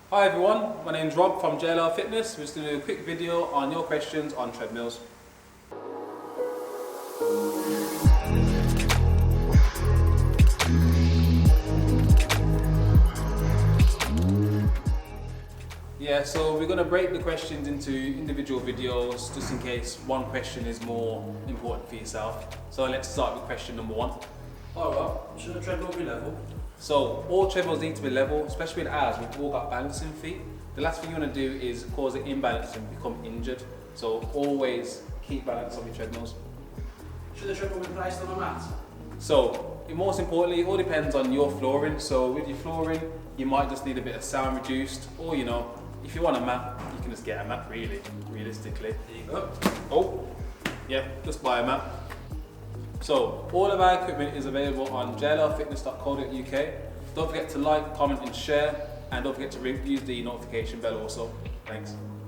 Hi everyone, my name is Rob from JLL Fitness. We're just going to do a quick video on your questions on treadmills. Yeah, so we're going to break the questions into individual videos just in case one question is more important for yourself. So let's start with question number one. Hi Rob, should a treadmill be level? So all treadmills need to be level, especially with ours, we've all got balancing feet. The last thing you want to do is cause an imbalance and become injured. So always keep balance on your treadmills. Should the treadmill be placed on a mat? So most importantly, it all depends on your flooring. So with your flooring, you might just need a bit of sound reduced, or if you want a mat, you can just get a mat realistically. There you go. Oh, yeah, just buy a mat. So all of our equipment is available on jllfitness.co.uk. Don't forget to like, comment and share, and don't forget to use the notification bell also. Thanks.